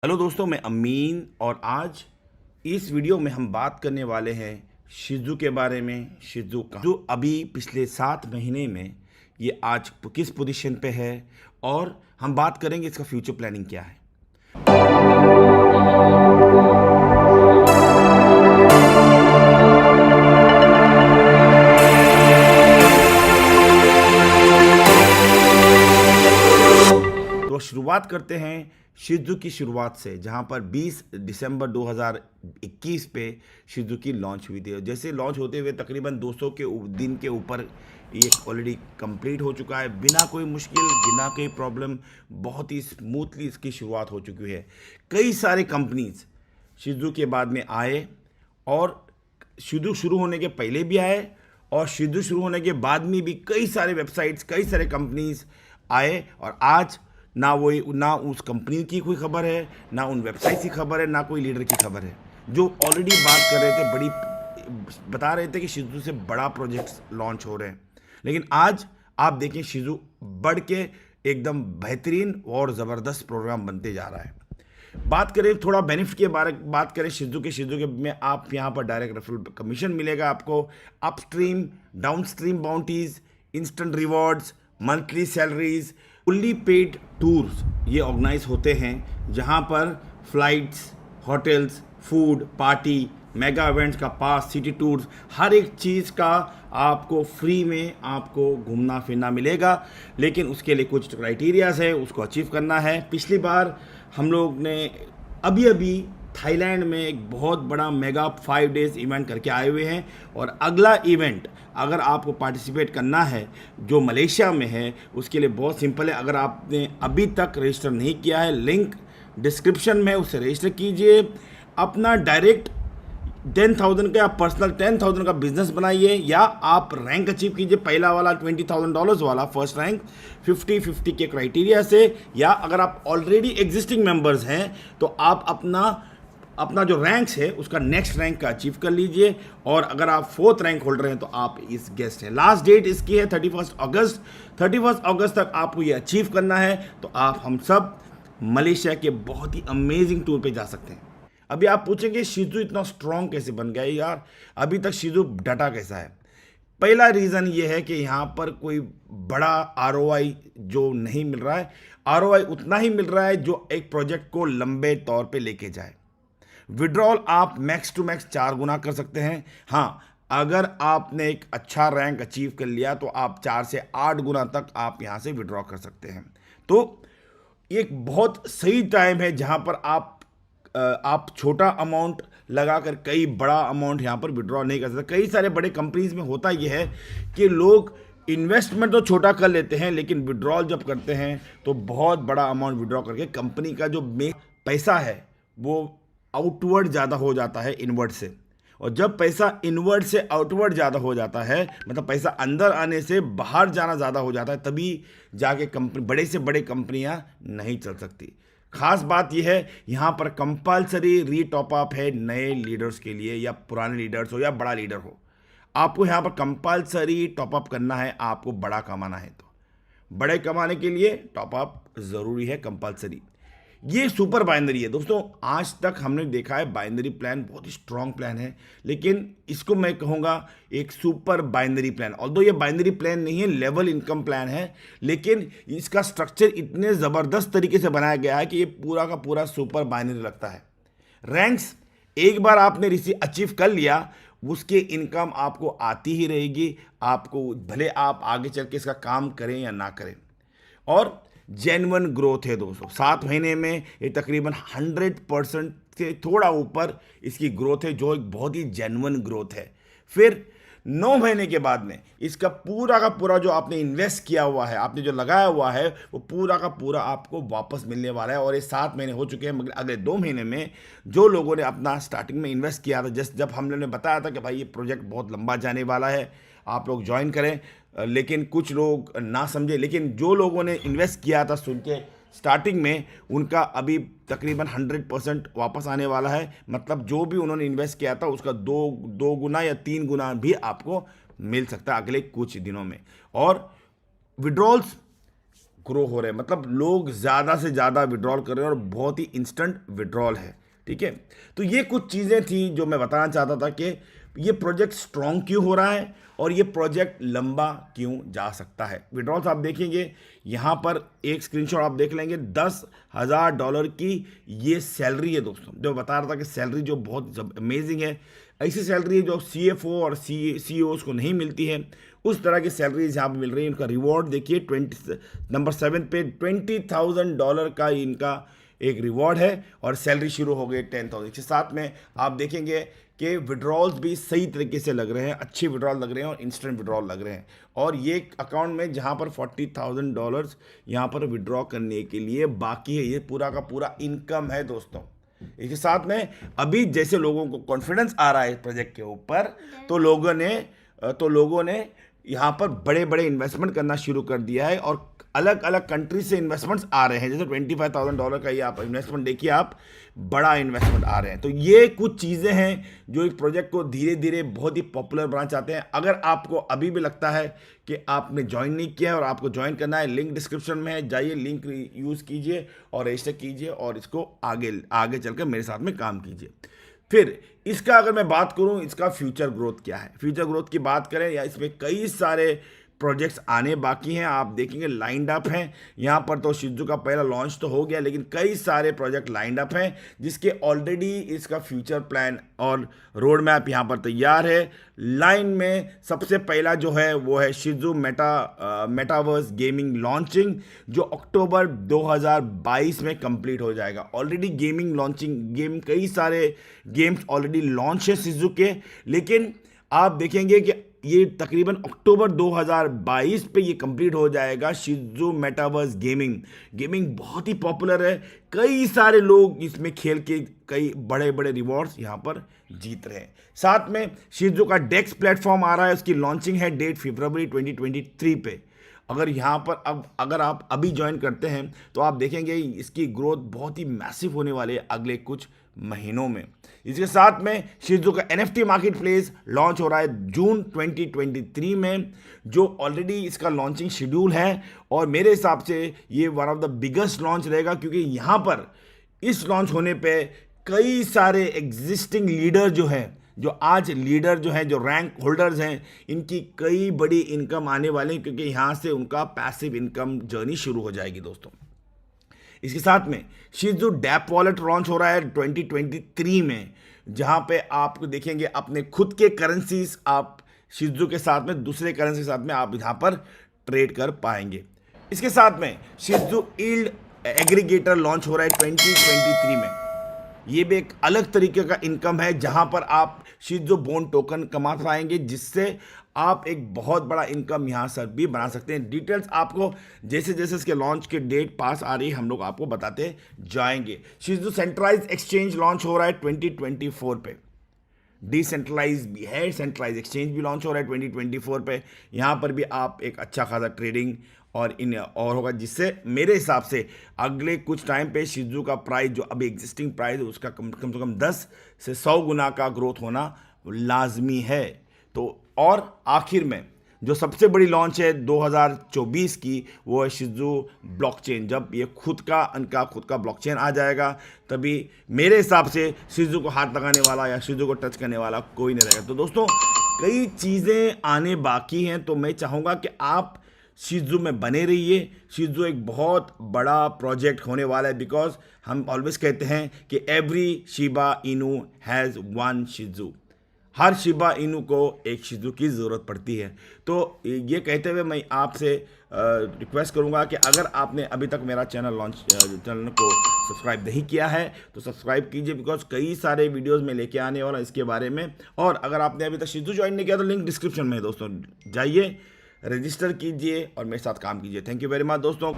Hello दोस्तों, मैं अमीन और आज इस वीडियो में हम बात करने वाले हैं शिजू के बारे में। शिजू का जो अभी पिछले 7 महीने में ये आज किस पोजीशन पे है और हम बात करेंगे इसका फ्यूचर प्लानिंग क्या है। तो शुरुआत करते हैं शिजू की शुरुआत से, जहां पर 20 दिसंबर 2021 पे शिजू की लॉन्च हुई थी। जैसे लॉन्च होते हुए तकरीबन 200 के दिन के ऊपर ये ऑलरेडी कंप्लीट हो चुका है, बिना कोई मुश्किल, बिना कोई प्रॉब्लम, बहुत ही स्मूथली इसकी शुरुआत हो चुकी है। कई सारे कंपनीज शिजू के बाद में आए और शिजू शुरू होने के पहले भी आए और शिजू शुरू होने के बाद में भी कई सारे वेबसाइट्स, कई सारे कंपनीज आए। और आज ना उस कंपनी की कोई खबर है, ना उन वेबसाइट की खबर है, ना कोई लीडर की खबर है। जो ऑलरेडी बात कर रहे थे, बता रहे थे कि शिजू से बड़ा प्रोजेक्ट्स लॉन्च हो रहे हैं, लेकिन आज आप देखें शिजू बढ़ के एकदम बेहतरीन और ज़बरदस्त प्रोग्राम बनते जा रहा है। बात करें थोड़ा बेनिफिट के बारे बात करें शिजू के में आप यहाँ पर डायरेक्ट रेफरल कमीशन मिलेगा आपको, upstream downstream bounties, instant rewards, monthly salaries, fully paid tours ये ऑर्गेनाइज होते हैं, जहाँ पर flights, hotels, food, party, mega events का पास, सिटी टूर्स, हर एक चीज़ का आपको फ्री में आपको घूमना फिरना मिलेगा। लेकिन उसके लिए कुछ क्राइटेरियाज है, उसको अचीव करना है। पिछली बार हम लोग ने अभी थाईलैंड में एक बहुत बड़ा मेगा 5 डेज इवेंट करके आए हुए हैं, और अगला इवेंट अगर आपको पार्टिसिपेट करना है जो मलेशिया में है, उसके लिए बहुत सिंपल है। अगर आपने अभी तक रजिस्टर नहीं किया है, लिंक डिस्क्रिप्शन में, उससे रजिस्टर कीजिए। अपना डायरेक्ट 10,000 का पर्सनल 10,000 का बिजनेस बनाइए, या आप रैंक अचीव कीजिए, पहला वाला $20,000 वाला फर्स्ट रैंक 50-50 के क्राइटेरिया से। या अगर आप ऑलरेडी एग्जिस्टिंग मेंबर्स हैं तो आप अपना जो रैंक्स है उसका नेक्स्ट रैंक का अचीव कर लीजिए। और अगर आप 4th रैंक होल्डर हैं तो आप इस गेस्ट हैं। लास्ट डेट इसकी है 31 अगस्त। 31 अगस्त तक आपको ये अचीव करना है, तो आप हम सब मलेशिया के बहुत ही अमेजिंग टूर पे जा सकते हैं। अभी आप पूछेंगे शिजू इतना स्ट्रॉन्ग कैसे बन गया यार, अभी तक शिजू डटा कैसा है। पहला रीज़न ये है कि यहाँ पर कोई बड़ा आरओआई जो नहीं मिल रहा है। आरओआई उतना ही मिल रहा है जो एक प्रोजेक्ट को लंबे तौर पे लेके जाए। विड्रॉल आप मैक्स टू मैक्स 4 गुना कर सकते हैं। हाँ, अगर आपने एक अच्छा रैंक अचीव कर लिया तो आप 4 से 8 गुना तक आप यहाँ से विड्रॉ कर सकते हैं। तो एक बहुत सही टाइम है जहाँ पर आप छोटा अमाउंट लगाकर कई बड़ा अमाउंट यहाँ पर विड्रॉ नहीं कर सकते। कई सारे बड़े कंपनीज में होता यह है कि लोग इन्वेस्टमेंट तो छोटा कर लेते हैं, लेकिन विड्रॉल जब करते हैं तो बहुत बड़ा अमाउंट विड्रॉ करके कंपनी का जो पैसा है वो आउटवर्ड ज़्यादा हो जाता है इनवर्ड से। और जब पैसा इनवर्ड से आउटवर्ड ज़्यादा हो जाता है, मतलब पैसा अंदर आने से बाहर जाना ज़्यादा हो जाता है, तभी जाके कंपनी, बड़े से बड़े कंपनियां नहीं चल सकती। खास बात यह है, यहाँ पर कंपलसरी री टॉप अप है नए लीडर्स के लिए, या पुराने लीडर्स हो या बड़ा लीडर हो। आपको यहाँ पर कंपलसरी टॉप अप करना है, आपको बड़ा कमाना है तो। बड़े कमाने के लिए टॉप अप ज़रूरी है, कंपलसरी। ये सुपर बाइनरी है दोस्तों। आज तक हमने देखा है बाइनरी प्लान बहुत ही स्ट्रॉन्ग प्लान है, लेकिन इसको मैं कहूँगा एक सुपर बाइनरी प्लान। ऑल्दो ये बाइनरी प्लान नहीं है, लेवल इनकम प्लान है, लेकिन इसका स्ट्रक्चर इतने ज़बरदस्त तरीके से बनाया गया है कि ये पूरा का पूरा सुपर बाइनरी लगता है। रैंक्स एक बार आपने अचीव कर लिया, उसके इनकम आपको आती ही रहेगी, आपको भले आप आगे चल के इसका काम करें या ना करें। और जेन्युइन ग्रोथ है दोस्तों। 7 महीने में ये तकरीबन 100% से थोड़ा ऊपर इसकी ग्रोथ है, जो एक बहुत ही जेन्युइन ग्रोथ है। फिर 9 महीने के बाद में इसका पूरा का पूरा जो आपने इन्वेस्ट किया हुआ है, आपने जो लगाया हुआ है, वो पूरा का पूरा आपको वापस मिलने वाला है। और ये 7 महीने हो चुके हैं, मगर अगले 2 महीने में जो लोगों ने अपना स्टार्टिंग में इन्वेस्ट किया था, जब हम लोगों ने बताया था कि भाई ये प्रोजेक्ट बहुत लंबा जाने वाला है, आप लोग ज्वाइन करें, लेकिन कुछ लोग ना समझे। लेकिन जो लोगों ने इन्वेस्ट किया था सुन के स्टार्टिंग में, उनका अभी तकरीबन 100% वापस आने वाला है। मतलब जो भी उन्होंने इन्वेस्ट किया था उसका दो गुना या 3 गुना भी आपको मिल सकता है अगले कुछ दिनों में। और विड्रॉल्स ग्रो हो रहे हैं, मतलब लोग ज़्यादा से ज़्यादा विड्रॉल कर रहे हैं और बहुत ही इंस्टेंट विड्रॉल है। ठीक है, तो ये कुछ चीज़ें थी जो मैं बताना चाहता था कि ये प्रोजेक्ट स्ट्रॉन्ग क्यों हो रहा है और ये प्रोजेक्ट लंबा क्यों जा सकता है। विड्रॉल्स आप देखेंगे यहाँ पर, एक स्क्रीनशॉट आप देख लेंगे, $10,000 की ये सैलरी है दोस्तों। जो बता रहा था कि सैलरी जो बहुत अमेजिंग है, ऐसी सैलरी है जो CFO और CEOs को नहीं मिलती है, उस तरह की सैलरीज यहाँ पर मिल रही है। इनका रिवॉर्ड देखिए, नंबर 7 पे $20,000 का इनका एक रिवॉर्ड है और सैलरी शुरू हो गई 10,000 के साथ में। आप देखेंगे कि विड्रॉल्स भी सही तरीके से लग रहे हैं, अच्छे विड्रॉल लग रहे हैं और इंस्टेंट विड्रॉल लग रहे हैं। और ये अकाउंट में जहाँ पर $40,000 यहाँ पर विड्रॉ करने के लिए बाकी है, ये पूरा का पूरा इनकम है दोस्तों। इसके साथ में अभी जैसे लोगों को कॉन्फिडेंस आ रहा है इस प्रोजेक्ट के ऊपर, तो लोगों ने यहाँ पर बड़े बड़े इन्वेस्टमेंट करना शुरू कर दिया है और अलग अलग कंट्री से इन्वेस्टमेंट्स आ रहे हैं। जैसे $25,000 का ये आप इन्वेस्टमेंट देखिए, आप बड़ा इन्वेस्टमेंट आ रहे हैं। तो ये कुछ चीज़ें हैं जो इस प्रोजेक्ट को धीरे धीरे बहुत ही पॉपुलर बनाना चाहते हैं। अगर आपको अभी भी लगता है कि आपने ज्वाइन नहीं किया है और आपको ज्वाइन करना है, लिंक डिस्क्रिप्शन में है, जाइए, लिंक यूज़ कीजिए और रजिस्टर कीजिए और इसको आगे चलकर मेरे साथ में काम कीजिए। फिर इसका अगर मैं बात करूं, इसका फ्यूचर ग्रोथ क्या है, फ्यूचर ग्रोथ की बात करें, या इसमें कई सारे प्रोजेक्ट्स आने बाकी हैं। आप देखेंगे लाइंड अप हैं यहाँ पर। तो शिजू का पहला लॉन्च तो हो गया, लेकिन कई सारे प्रोजेक्ट लाइंड अप हैं जिसके ऑलरेडी इसका फ्यूचर प्लान और रोड मैप यहाँ पर तैयार है। लाइन में सबसे पहला जो है वो है शिजू मेटावर्स गेमिंग लॉन्चिंग, जो अक्टूबर 2022 में कंप्लीट हो जाएगा। ऑलरेडी कई सारे गेम्स ऑलरेडी लॉन्च है शिजू के, लेकिन आप देखेंगे कि ये तकरीबन अक्टूबर 2022 पे ये कंप्लीट हो जाएगा। शिजू मेटावर्स गेमिंग बहुत ही पॉपुलर है, कई सारे लोग इसमें खेल के कई बड़े बड़े रिवॉर्ड्स यहाँ पर जीत रहे हैं। साथ में शिजू का डेक्स प्लेटफॉर्म आ रहा है, उसकी लॉन्चिंग है डेट फरवरी 2023 पे। अगर आप अभी ज्वाइन करते हैं तो आप देखेंगे इसकी ग्रोथ बहुत ही मैसिव होने वाली है अगले कुछ महीनों में। इसके साथ में शिजू का NFT मार्केट प्लेस लॉन्च हो रहा है जून 2023 में, जो ऑलरेडी इसका लॉन्चिंग शेड्यूल है और मेरे हिसाब से ये one of the biggest launch रहेगा, क्योंकि यहाँ पर इस लॉन्च होने पे कई सारे एग्जिस्टिंग लीडर जो हैं, जो रैंक होल्डर्स हैं, इनकी कई बड़ी इनकम आने वाले हैं, क्योंकि यहाँ से उनका पैसिव इनकम जर्नी शुरू हो जाएगी दोस्तों। इसके साथ में शिजू डैप वॉलेट लॉन्च हो रहा है 2023 में, जहाँ पे आप देखेंगे अपने खुद के करेंसीज आप शिजू के साथ में दूसरे करेंसी के साथ में आप यहाँ पर ट्रेड कर पाएंगे। इसके साथ में शिजू यील्ड एग्रीगेटर लॉन्च हो रहा है 2023 में। ये भी एक अलग तरीके का इनकम है, जहां पर आप शिजू बॉन्ड टोकन कमा पाएंगे, जिससे आप एक बहुत बड़ा इनकम यहां से भी बना सकते हैं। डिटेल्स आपको जैसे जैसे इसके लॉन्च के डेट पास आ रही है हम लोग आपको बताते जाएंगे। शिजू सेंट्रलाइज एक्सचेंज लॉन्च हो रहा है 2024 पे। डिसेंट्रलाइज भी है, सेंट्रलाइज एक्सचेंज भी लॉन्च हो रहा है 2024 पे। यहाँ पर भी आप एक अच्छा खासा ट्रेडिंग और होगा, जिससे मेरे हिसाब से अगले कुछ टाइम पे शिजू का प्राइस जो अभी एग्जिस्टिंग प्राइस है उसका कम से कम 10 से 100 गुना का ग्रोथ होना लाजमी है। तो और आखिर में जो सबसे बड़ी लॉन्च है 2024 की, वो है शिजू ब्लॉकचेन। जब ये खुद का ब्लॉकचेन आ जाएगा, तभी मेरे हिसाब से शिजू को हाथ लगाने वाला या शिजू को टच करने वाला कोई नहीं रहेगा। तो दोस्तों, कई चीज़ें आने बाकी हैं, तो मैं चाहूँगा कि आप शिजू में बने रहिए। शिजू एक बहुत बड़ा प्रोजेक्ट होने वाला है, बिकॉज हम ऑलवेज कहते हैं कि every Shiba Inu has one शिजू। हर शिबा इनू को एक शिजू की ज़रूरत पड़ती है। तो ये कहते हुए मैं आपसे रिक्वेस्ट करूंगा कि अगर आपने अभी तक मेरा चैनल को सब्सक्राइब नहीं किया है तो सब्सक्राइब कीजिए, बिकॉज कई सारे वीडियोस में लेके आने वाला इसके बारे में। और अगर आपने अभी तक शिजू ज्वाइन नहीं किया तो लिंक डिस्क्रिप्शन में है दोस्तों, जाइए, रजिस्टर कीजिए और मेरे साथ काम कीजिए। थैंक यू वेरी मच दोस्तों।